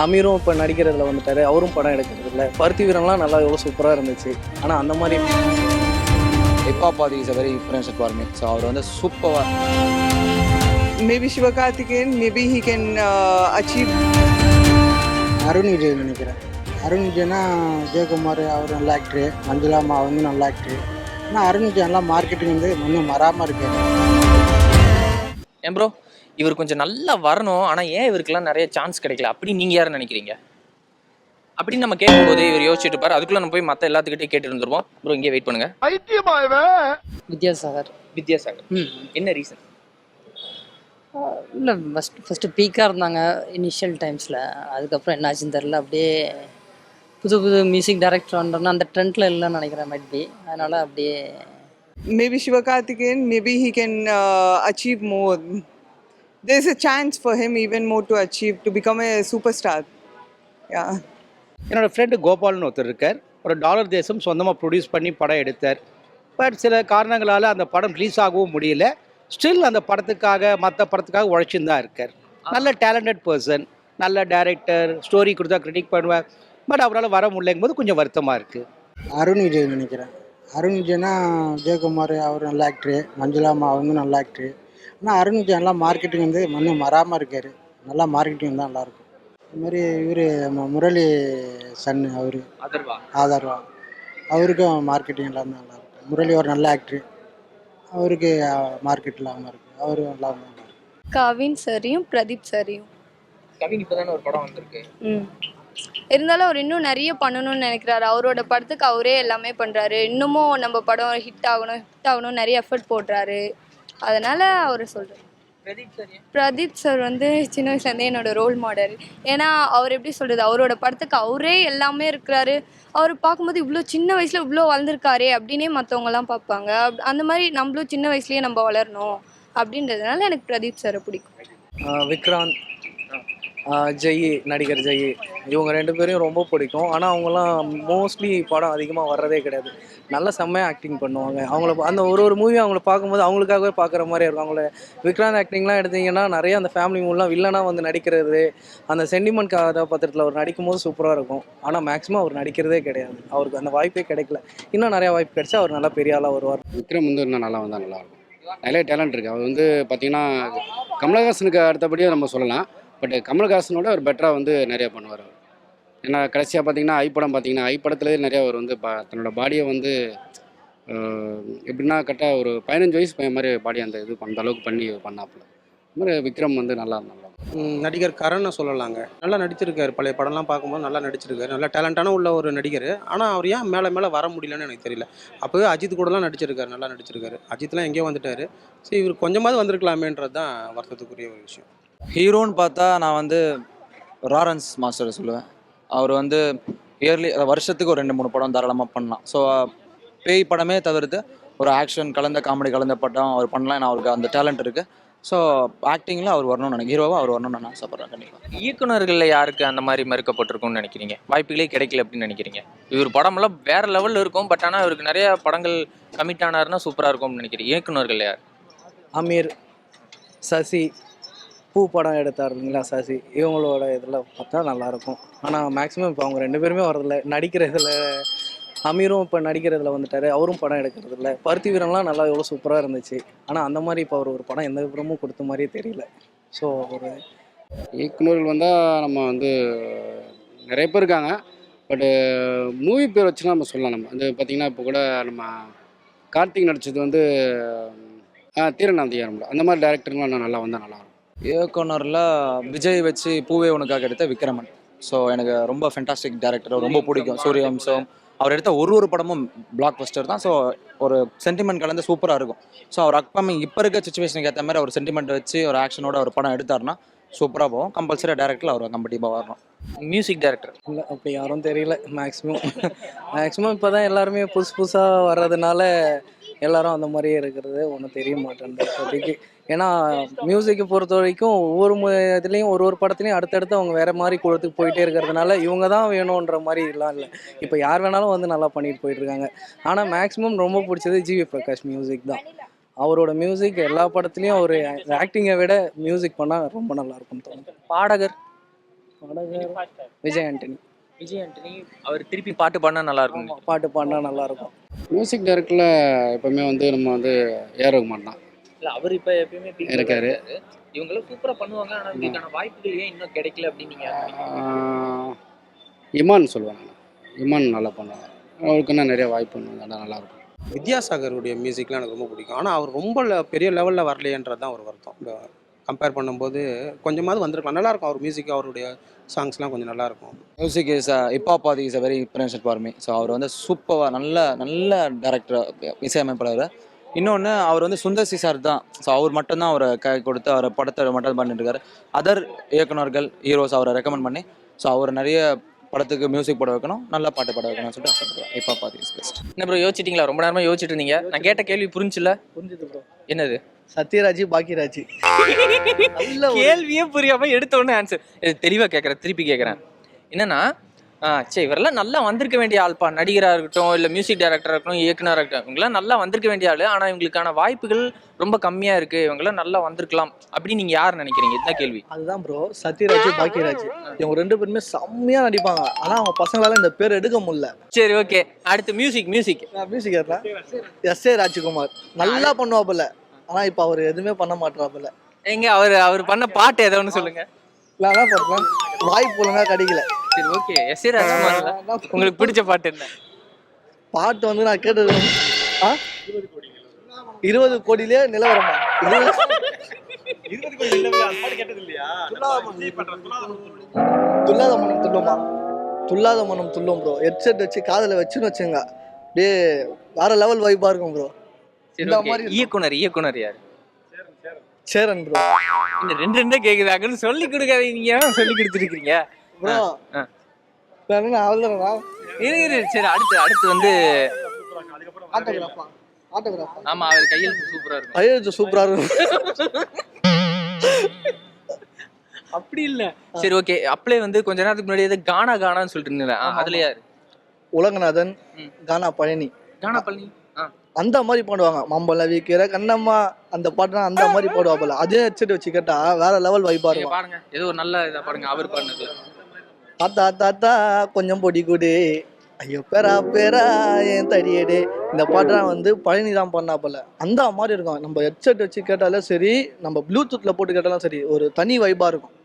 அமீரும் இப்போ நடிக்கிறதுல வந்துட்டாரு, அவரும் படம் எடுக்கிறது இல்லை. பருத்தி வீரன்லாம் நல்லா எவ்வளோ சூப்பராக இருந்துச்சு. ஆனால் அந்த மாதிரி hip hop Aadhi is a very influential for me. So அவர் வந்து சூப்பராக Maybe Sivakarthikeyan, maybe he can achieve. Arun Vijay நினைக்கிறேன். அருண் விஜய்னா ஜெயக்குமார் அவர் நல்ல ஆக்டரு, மஞ்சுளா அம்மா வந்து நல்ல ஆக்டரு. ஆனால் அருண் விஜய் நல்லா மார்க்கெட்டிங் வந்து இன்னும் மறாமல் இருக்காரு. ஏன் ப்ரோ இவர் கொஞ்சம் நல்லா வரணும், ஆனால் ஏன் இவருக்கெல்லாம் நிறைய சான்ஸ் கிடைக்கல அப்படி நீங்கள் யாரும் நினைக்கிறீங்க? அப்படின்னு நம்ம கேட்கும்போது இவர் யோசிச்சுட்டு இருப்பார். அதுக்குள்ளே நம்ம போய் மற்ற எல்லாத்துக்கிட்டே கேட்டு இருந்துருவோம். ப்ரோ இங்கே வெயிட் பண்ணுங்க. வித்யாசாகர். வித்யாசாகர். என்ன ரீசன்? இல்லை ஃபஸ்ட்டு பீக்காக இருந்தாங்க இனிஷியல் டைம்ஸில். அதுக்கப்புறம் என்னாச்சுன்னு தெரில. அப்படியே புது புது மியூசிக் டைரக்டர் வந்தோம்னா அந்த ட்ரெண்டில் இல்லைன்னு நினைக்கிறேன் மைட் பி. அதனால் அப்படியே Maybe Sivakarthikeyan, maybe he can achieve more. There's a chance for him even more to achieve, to become a superstar. Yeah. என்னோடய ஃப்ரெண்டு கோபால்னு ஒருத்தர் இருக்கார். ஒரு டாலர் தேசம் சொந்தமாக ப்ரொடியூஸ் பண்ணி படம் எடுத்தார். பட் சில காரணங்களால் அந்த படம் ரிலீஸ் ஆகவும் முடியல. ஸ்டில் அந்த படத்துக்காக மற்ற படத்துக்காக உழைச்சின்னு தான் இருக்கார். நல்ல டேலண்டட் பர்சன், நல்ல டைரக்டர், ஸ்டோரி கொடுத்தா கிரிட்டிக் பண்ணுவார். பட் அவரால் வர முடியலைங்கும் போது கொஞ்சம் வருத்தமாக இருக்குது. அருண் விஜய் நினைக்கிறேன். அருண் விஜய்னா ஜெயக்குமார் அவர் நல்ல ஆக்டரு, மஞ்சுளா அம்மா அவங்க நல்ல ஆக்டரு. ஆனால் அருண் விஜய் நல்லா மார்க்கெட்டிங் வந்து இன்னும் மறாமல் இருக்கார். நல்லா மார்க்கெட்டிங் தான் நல்லாயிருக்கும். இதுமாதிரி இவர் முரளி சன் அவர் ஆதர்வா அவருக்கும் மார்க்கெட்டிங் எல்லாம் நல்லாயிருக்கும். முரளி ஒரு நல்ல ஆக்டரு, அவருக்கு மார்க்கெட் இல்லாமல் இருக்குது. அவரு நல்லா இருக்கும். கவின் சரியும் பிரதீப் சரியும். கவின் இப்போ தானே ஒரு படம் வந்திருக்கு. இருந்தாலும் அவர் இன்னும் நிறைய பண்ணணும்னு நினைக்கிறாரு. அவரோட படத்துக்கு அவரே எல்லாமே பண்ணுறாரு. இன்னமும் நம்ம படம் ஹிட் ஆகணும் நிறைய எஃபர்ட் போடுறாரு. அதனால் அவர் சொல்கிறார். பிரதீப் சார் வந்து சின்ன வயசுலேருந்தே என்னோட ரோல் மாடல். ஏன்னா அவர் எப்படி சொல்கிறது, அவரோட படத்துக்கு அவரே எல்லாமே இருக்கிறாரு. அவர் பார்க்கும்போது இவ்வளோ சின்ன வயசில் இவ்வளோ வளர்ந்துருக்காரே அப்படின்னே மற்றவங்கலாம் பார்ப்பாங்க. அந்த மாதிரி நம்மளும் சின்ன வயசுலேயே நம்ம வளரணும் அப்படின்றதுனால எனக்கு பிரதீப் சாரை பிடிக்கும். விக்ராந்த், ஜெய், நடிகர் ஜெய், இவங்க ரெண்டு பேரையும் ரொம்ப பிடிக்கும். ஆனால் அவங்களாம் மோஸ்ட்லி படம் அதிகமாக வர்றதே கிடையாது. நல்ல செம்மையாக ஆக்டிங் பண்ணுவாங்க. அவங்கள அந்த ஒரு மூவியும் அவங்கள பார்க்கும்போது அவங்களுக்காகவே பார்க்குற மாதிரி இருக்கும். அவங்கள விக்ராந்த் ஆக்டிங்லாம் எடுத்திங்கன்னா நிறைய அந்த ஃபேமிலி மூவிலாம் வில்லனாக வந்து நடிக்கிறது, அந்த சென்டிமெண்ட் கதாபாத்திரத்தில் அவர் நடிக்கும்போது சூப்பராக இருக்கும். ஆனால் மேக்ஸிமம் அவர் நடிக்கிறதே கிடையாது. அவருக்கு அந்த வாய்ப்பே கிடைக்கல. இன்னும் நிறையா வாய்ப்பு கிடைச்சா அவர் நல்லா பெரிய ஆளாக வருவார். விக்ரம் வந்து இன்னும் நல்லா வந்தால் நல்லாயிருக்கும். நிறைய டேலண்ட் இருக்குது. அவர் வந்து பார்த்திங்கன்னா கமலஹாசனுக்கு அடுத்தபடியாக நம்ம சொல்லலாம். பட் கமல்ஹாசனோட அவர் பெட்டராக வந்து நிறையா பண்ணுவார் அவர். ஏன்னா கடைசியாக பார்த்தீங்கன்னா ஐ படத்துலேயே நிறையா அவர் வந்து தன்னோட பாடியை வந்து எப்படின்னா கரெக்டாக ஒரு 15 வயசு பையன் மாதிரி பாடி அந்த இது அந்த அளவுக்கு பண்ணாப்புல. அது மாதிரி விக்ரம் வந்து நல்லா நடிகர் கரனை சொல்லலாங்க. நல்லா நடிச்சிருக்காரு. பழைய படம்லாம் பார்க்கும்போது நல்லா நடிச்சிருக்காரு. நல்லா டேலண்டான உள்ள ஒரு நடிகர். ஆனால் அவர் ஏன் மேலே வர முடியலன்னு எனக்கு தெரியல. அப்போவே அஜித் கூடலாம் நடிச்சிருக்காரு, நல்லா நடிச்சிருக்காரு. அஜித்லாம் எங்கேயோ வந்துட்டார். சரி, இவர் கொஞ்சமாவது வந்திருக்கலாமேன்றது தான் வருத்தத்துக்குரிய ஒரு விஷயம். ஹீரோன்னு பார்த்தா நான் வந்து லாரன்ஸ் மாஸ்டரை சொல்லுவேன். அவர் வந்து இயர்லி வருஷத்துக்கு ஒரு 2-3 படம் தாராளமாக பண்ணலாம். ஸோ பேய் படமே தவிர்த்து ஒரு ஆக்ஷன் கலந்த காமெடி கலந்த படம் அவர் பண்ணலாம். ஏன்னா அவருக்கு அந்த டேலண்ட் இருக்குது. ஸோ ஆக்டிங்கில் அவர் வரணும்னு நினைக்கிறேன். ஹீரோவாக அவர் வரணும்னு நான் ஆசைப்பட்றேன். கண்டிப்பாக இயக்குநர்களில் யாருக்கு அந்த மாதிரி மறுக்கப்பட்டிருக்கும்னு நினைக்கிறீங்க? வாய்ப்புகளே கிடைக்கல அப்படின்னு நினைக்கிறீங்க? இவர் படமெல்லாம் வேறு லெவலில் இருக்கும். பட் ஆனால் இவருக்கு நிறைய படங்கள் கமிட் ஆனாருன்னா சூப்பராக இருக்கும்னு நினைக்கிறேன். இயக்குநர்கள் யார்? அமீர், சசி, பூ படம் எடுத்தார் இல்லைங்களா சசி, இவங்களோட இதில் பார்த்தா நல்லாயிருக்கும். ஆனால் மேக்ஸிமம் இப்போ அவங்க ரெண்டு பேருமே வரதில்லை. நடிக்கிறதுல அமீரும் இப்போ நடிக்கிறதுல வந்துட்டார், அவரும் படம் எடுக்கிறது இல்லை. பருத்தி வீரன்லாம் நல்லா எவ்வளோ சூப்பராக இருந்துச்சு. ஆனால் அந்த மாதிரி இப்போ அவர் ஒரு படம் எந்த விதமும் கொடுத்த மாதிரியே தெரியல. ஸோ ஒரு இயக்குநர்கள் வந்தால் நம்ம வந்து நிறைய பேர் இருக்காங்க. பட்டு மூவி பேர் வச்சுன்னா நம்ம சொல்லலாம். நம்ம வந்து பார்த்திங்கன்னா இப்போ கூட நம்ம கார்த்திக் நடித்தது வந்து தீரநாந்தியாரம்ல அந்த மாதிரி டேரக்டர்லாம் நல்லா வந்தால் நல்லாயிருக்கும். இயக்குனரில் விஜய் வச்சு பூவே உனக்காக எடுத்த விக்ரமன். ஸோ எனக்கு ரொம்ப ஃபென்டாஸ்டிக் டேரக்டர், ரொம்ப பிடிக்கும். சூரியவம்சம் அவர் எடுத்த ஒரு படமும் பிளாக் பஸ்டர் தான். ஸோ ஒரு சென்டிமெண்ட் கலந்து சூப்பராக இருக்கும். ஸோ அவர் அப்கமிங் இப்போ இருக்க சுச்சுவேஷனுக்கு ஏற்ற மாதிரி அவர் சென்டிமெண்ட் வச்சு ஒரு ஆக்ஷனோட ஒரு படம் எடுத்தார்னா சூப்பராக போகும். கம்பல்சரியாக டேரக்டரில் அவர் கம்பெட்டிவாக வரணும். மியூசிக் டைரக்டர் இல்லை அப்படி யாரும் தெரியல. மேக்ஸிமம் இப்போ தான் எல்லாருமே புதுசாக வர்றதுனால எல்லாரும் அந்த மாதிரியே இருக்கிறது ஒன்றும் தெரிய மாட்டேங்குது இப்போதைக்கு. ஏன்னா மியூசிக்கை பொறுத்த வரைக்கும் ஒவ்வொரு இதுலேயும் ஒரு படத்துலையும் அடுத்தடுத்து அவங்க வேறு மாதிரி கொடுத்துட்டு போயிட்டே இருக்கிறதுனால இவங்க தான் வேணுன்ற மாதிரி எல்லாம் இல்லை. இப்போ யார் வேணாலும் வந்து நல்லா பண்ணிட்டு போயிட்டுருக்காங்க. ஆனால் மேக்ஸிமம் ரொம்ப பிடிச்சது ஜிவி பிரகாஷ் மியூசிக் தான். அவரோட மியூசிக் எல்லா படத்துலையும் அவர் ஆக்டிங்கை விட மியூசிக் பண்ணால் ரொம்ப நல்லாயிருக்கும்னு தோணும். பாடகர் விஜய் ஆண்டனி. விஜய் ஆண்டனி அவர் திருப்பி பாட்டு பாடினா நல்லா இருக்கும். பாட்டு பாடினா நல்லாயிருக்கும். மியூசிக் டைரக்டரில் எப்போவுமே வந்து நம்ம வந்து ஏஆர் ரகுமான் தான் இல்ல அவர் இப்ப எப்பயுமே peak ல தான் இருக்காரு. இருக்காரு. இவங்களும் சூப்பரா பண்ணுவாங்க. ஆனா இதுக்கான வாய்ப்புகள் ஏன் இன்னும் கிடைக்கல அப்படின்னு நீங்க நினைக்கிறீங்க? இமான் சொல்லுவேன் நான். இமான் நல்லா பண்ணுவாங்க. அவருக்கு இன்னும் நிறைய வாய்ப்பு நல்லா நல்லாயிருக்கும். வித்யாசாகருடைய மியூசிக்லாம் எனக்கு ரொம்ப பிடிக்கும். ஆனால் அவர் ரொம்ப பெரிய லெவலில் வரலையன்றது தான் ஒரு வருத்தம். இந்த கம்பேர் பண்ணும்போது கொஞ்சமாவது வந்திருக்கலாம். நல்லாயிருக்கும் அவர் மியூசிக், அவருடைய சாங்ஸ்லாம் கொஞ்சம் நல்லாயிருக்கும். Music is hip hop Aadhi is a very inspiration for me. So அவர் வந்து சூப்பராக நல்ல டேரக்டர், இசையமைப்பாளர். இன்னொன்று அவர் வந்து சுந்தர் சி சார் தான். ஸோ அவர் மட்டும்தான் அவரை கை கொடுத்து அவரை படத்தை மட்டும் பண்ணிட்டு இருக்காரு. அதர் இயக்குனர்கள் ஹீரோஸ் அவரை ரெக்கமெண்ட் பண்ணி ஸோ அவர் நிறைய படத்துக்கு மியூசிக் போட வைக்கணும், நல்ல பாட்டு பாட வைக்கணும்னு சொல்லிட்டு ஆசைப்படுவேன். Hip hop Aadhi is best. என்ன ப்ரோ யோசிச்சிட்டீங்களா? ரொம்ப நேரமா யோசிச்சுட்டு இருந்தீங்க. நான் கேட்ட கேள்வி புரிஞ்சுல? புரிஞ்சுது ப்ரோ. என்னது? சத்யராஜ் பாக்கியராஜ். கேள்வியே புரியாம எடுத்த உடனே ஆன்சர். தெளிவா கேட்கறேன், திருப்பி கேட்கறேன். என்னன்னா சரி இவரெல்லாம் நல்லா வந்திருக்க வேண்டிய ஆள்பா. நடிகராக இருக்கட்டும், இல்லை மியூசிக் டைரக்டராக இருக்கட்டும், இயக்குனராக இருக்கட்டும், இவங்கெல்லாம் நல்லா வந்திருக்க வேண்டிய ஆள். ஆனால் இவங்களுக்கான வாய்ப்புகள் ரொம்ப கம்மியாக இருக்குது, இவங்கெல்லாம் நல்லா வந்திருக்கலாம் அப்படின்னு நீங்கள் யார் நினைக்கிறீங்க? இதுதான் கேள்வி. அதுதான் ப்ரோ, சத்யராஜ் பாக்கியராஜ் இவங்க 2 பேருமே செம்மையாக நடிப்பாங்க. ஆனால் அவங்க பசங்களால இந்த பேர் எடுக்க முடியல. சரி ஓகே, அடுத்து மியூசிக். Music SA. ராஜ்குமார் நல்லா பண்ணுவாப்புல. ஆனால் இப்போ அவர் எதுவுமே பண்ண மாட்டாப்புல. எங்க அவர் பண்ண பாட்டு ஏதோ ஒன்று சொல்லுங்க. நான் என்ன பண்ணுறேன், வாய்ப்பு ஒழுங்கா கிடைக்கல. சரி ஓகே, எஸ்.ஏ. ராஜ்குமார்ல உங்களுக்கு பிடிச்ச பாட்டு என்ன? பாட்டு வந்து நான் கேட்டது 20 கோடியிலே நிலவரமா, துல்லாத மனம் துள்ளுமா, துல்லாத மனம் துள்ளும் ப்ரோ. ஹெட்செட் வச்சு காதில் வச்சுன்னு வச்சுங்க, அப்படியே வேற லெவல் வைப்பாக இருக்கும் ப்ரோ. இந்த மாதிரி இயக்குனர் யாரு? சேரன் ப்ரோ. இந்த ரெண்டே கேக்குதாங்கன்னு சொல்லி கொடுக்காதீங்க, சொல்லி கொடுத்துருக்கீங்க ப்ரோ. அவ்வளோதானா? இரு சரி, அடுத்து வந்து ஆட்டோகிராஃபா. ஆமா, அவர் கையெழுத்து சூப்பரா இருக்கும். கையெழுத்து சூப்பரா இருக்கும். அப்படி இல்ல. சரி ஓகே, அப்ளை வந்து கொஞ்ச நேரத்துக்கு முன்னாடி கானான்னு சொல்லிட்டு இருந்தேன். அதுல யாரு? உலகநாதன், கானா பழனி. கானா பழனி அந்த மாதிரி பாடுவாங்க. மம்பள விக்கிற கண்ணம்மா அந்த பாட்டுனா அந்த மாதிரி பாடுவாப்புல. அதே ஹெட்செட் வச்சு கேட்டா வேற லெவல் வைப்பா இருக்கும். பாருங்க, ஏதோ ஒரு நல்ல இதா பாருங்க அவர் பாடுனதுல. தாத்தா தாத்தா கொஞ்சம் பொடி கூடு, ஐயோ பேரா பேரா என் தடியேடே. இந்த பாட்டுலாம் வந்து பழனி தான் பண்ணாப்புல. அந்த மாதிரி இருக்கும். நம்ம ஹெட்செட் வச்சு கேட்டாலும் சரி, நம்ம ப்ளூடூத்ல போட்டு கேட்டாலும் சரி, ஒரு தனி வைப்பா இருக்கும்.